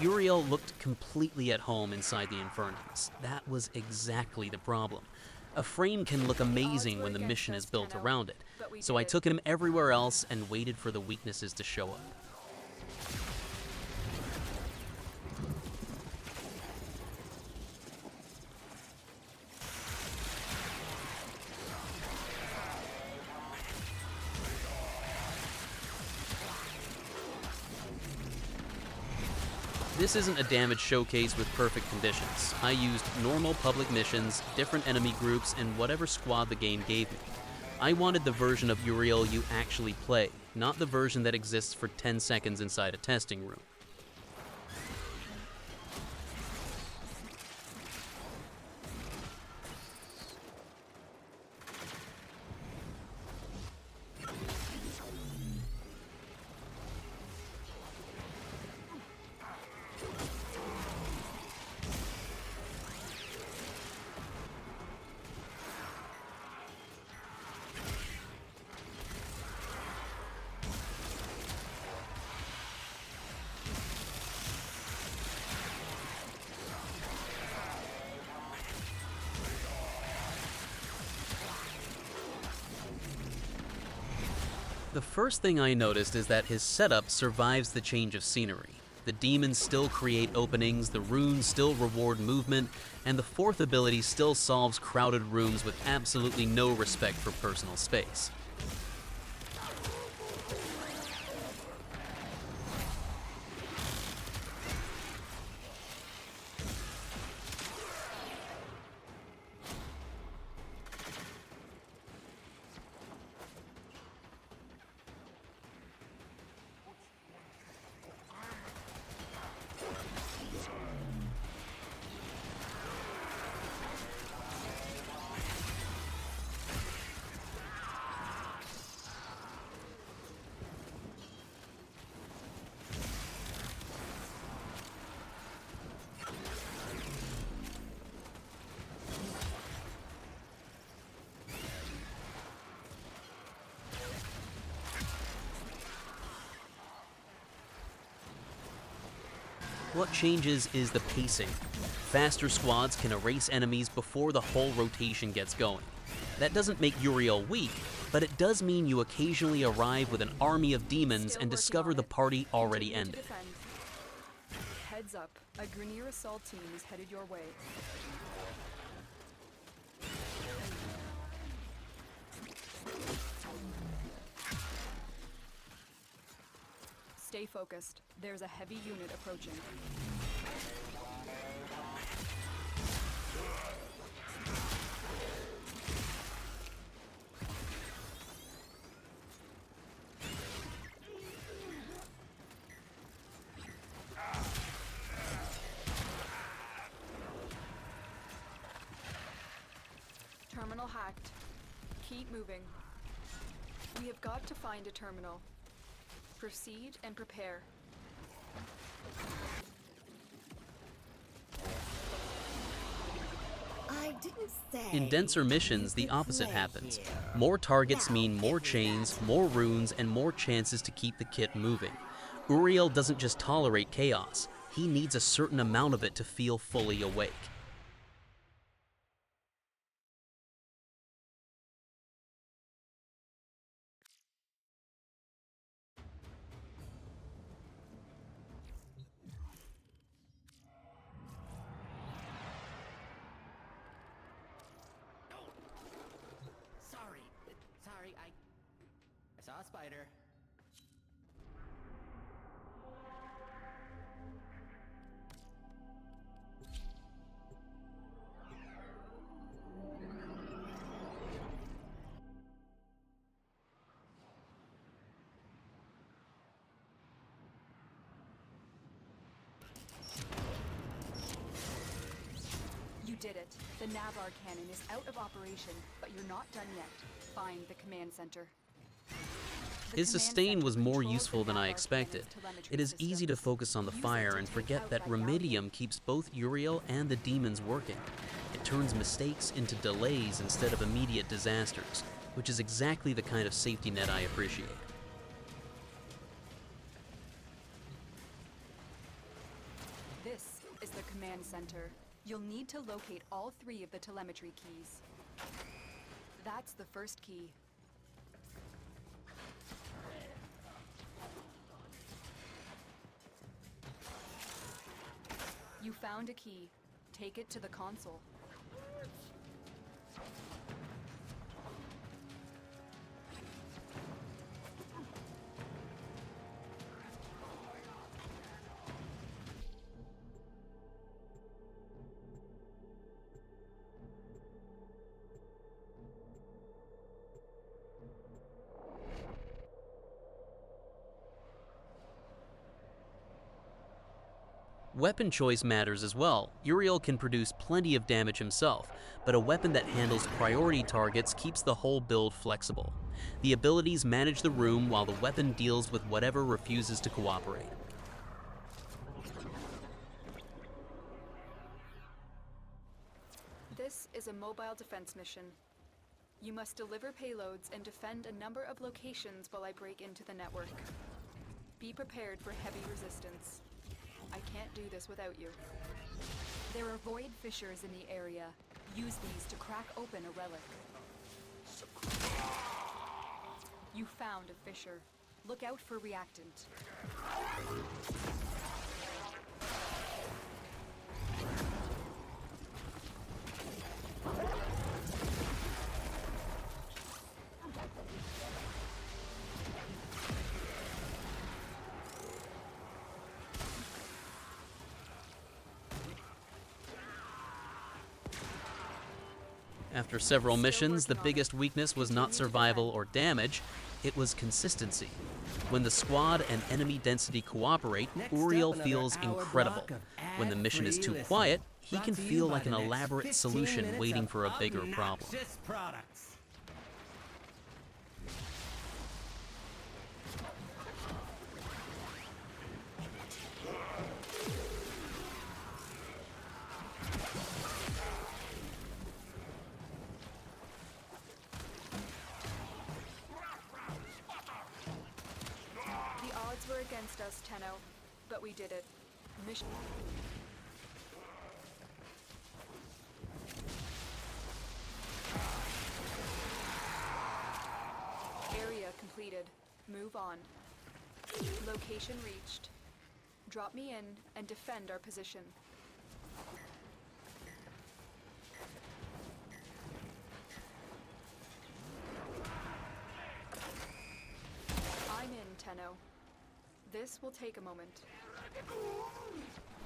Uriel looked completely at home inside the Infernums. That was exactly the problem. A frame can look amazing when the mission is built around it, so I took him everywhere else and waited for the weaknesses to show up. This isn't a damage showcase with perfect conditions. I used normal public missions, different enemy groups, and whatever squad the game gave me. I wanted the version of Uriel you actually play, not the version that exists for 10 seconds inside a testing room. The first thing I noticed is that his setup survives the change of scenery. The demons still create openings, the runes still reward movement, and the fourth ability still solves crowded rooms with absolutely no respect for personal space. What changes is the pacing. Faster squads can erase enemies before the whole rotation gets going. That doesn't make Uriel weak, but it does mean you occasionally arrive with an army of demons and discover the party already ended. Heads up, a Grineer assault team is headed your way. Stay focused. There's a heavy unit approaching. Terminal hacked. Keep moving. We have got to find a terminal. Proceed and prepare. I didn't say. In denser missions, the opposite happens. More targets mean more chains, more runes, and more chances to keep the kit moving. Uriel doesn't just tolerate chaos, he needs a certain amount of it to feel fully awake. Sorry, I saw a spider. You did it. The Navarre cannon is out of operation, but you're not done yet. Find the command center. His sustain was more useful than I expected. It is easy to focus on the fire and forget that Remedium keeps both Uriel and the demons working. It turns mistakes into delays instead of immediate disasters, which is exactly the kind of safety net I appreciate. the command center. You'll need to locate all 3 of the telemetry keys. That's the first key. You found a key. Take it to the console. Weapon choice matters as well. Uriel can produce plenty of damage himself, but a weapon that handles priority targets keeps the whole build flexible. The abilities manage the room while the weapon deals with whatever refuses to cooperate. This is a mobile defense mission. You must deliver payloads and defend a number of locations while I break into the network. Be prepared for heavy resistance. I can't do this without you. There are void fissures in the area. Use these to crack open a relic. You found a fissure. Look out for reactant. After several missions, the biggest weakness was not survival or damage, it was consistency. When the squad and enemy density cooperate, Uriel feels incredible. When the mission is too quiet, he can feel like an elaborate solution waiting for a bigger problem. Were against us, Tenno, but we did it. Mission. Area completed. Move on. Location reached. Drop me in and defend our position. I'm in, Tenno. This will take a moment.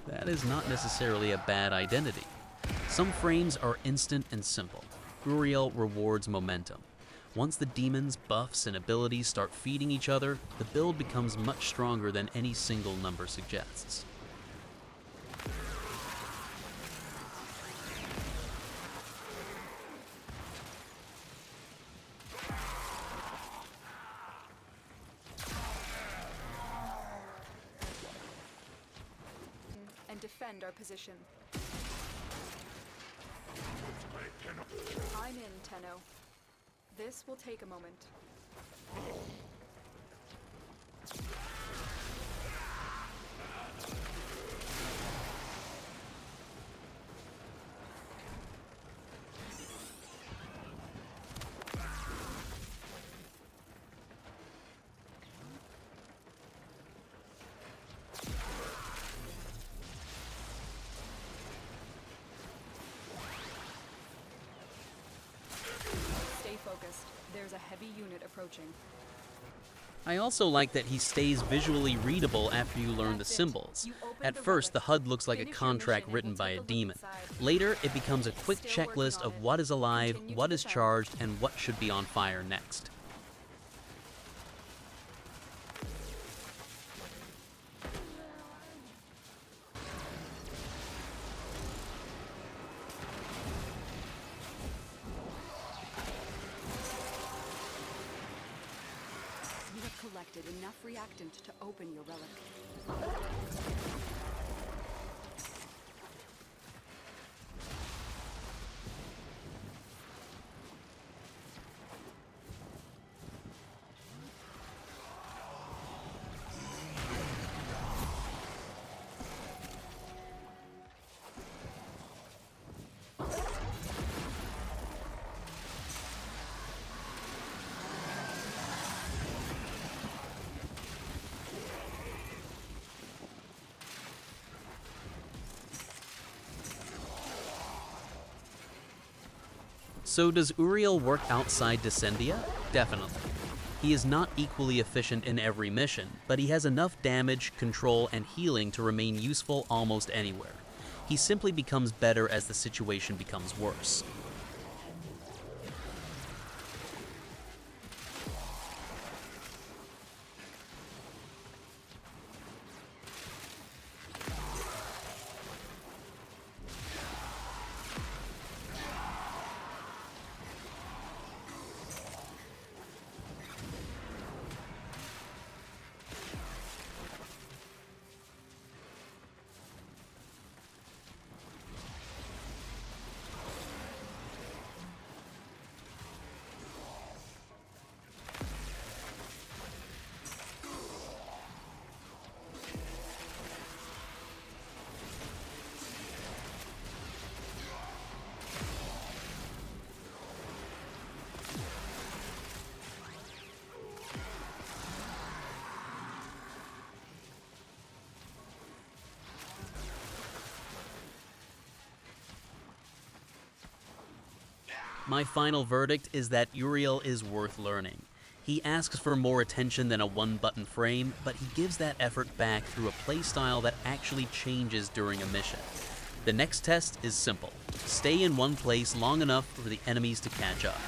That is not necessarily a bad identity. Some frames are instant and simple. Uriel rewards momentum. Once the demons, buffs, and abilities start feeding each other, the build becomes much stronger than any single number suggests. And defend our position. I'm in, Tenno. This will take a moment. Focused. There's a heavy unit approaching. I also like that he stays visually readable after you learn the symbols. At first, the HUD looks like a contract written by a demon. Later, it becomes a quick checklist of what is alive, what is charged, and what should be on fire next. Collected enough reactant to open your relic. So does Uriel work outside Descendia? Definitely. He is not equally efficient in every mission, but he has enough damage, control, and healing to remain useful almost anywhere. He simply becomes better as the situation becomes worse. My final verdict is that Uriel is worth learning. He asks for more attention than a one-button frame, but he gives that effort back through a playstyle that actually changes during a mission. The next test is simple. Stay in one place long enough for the enemies to catch up.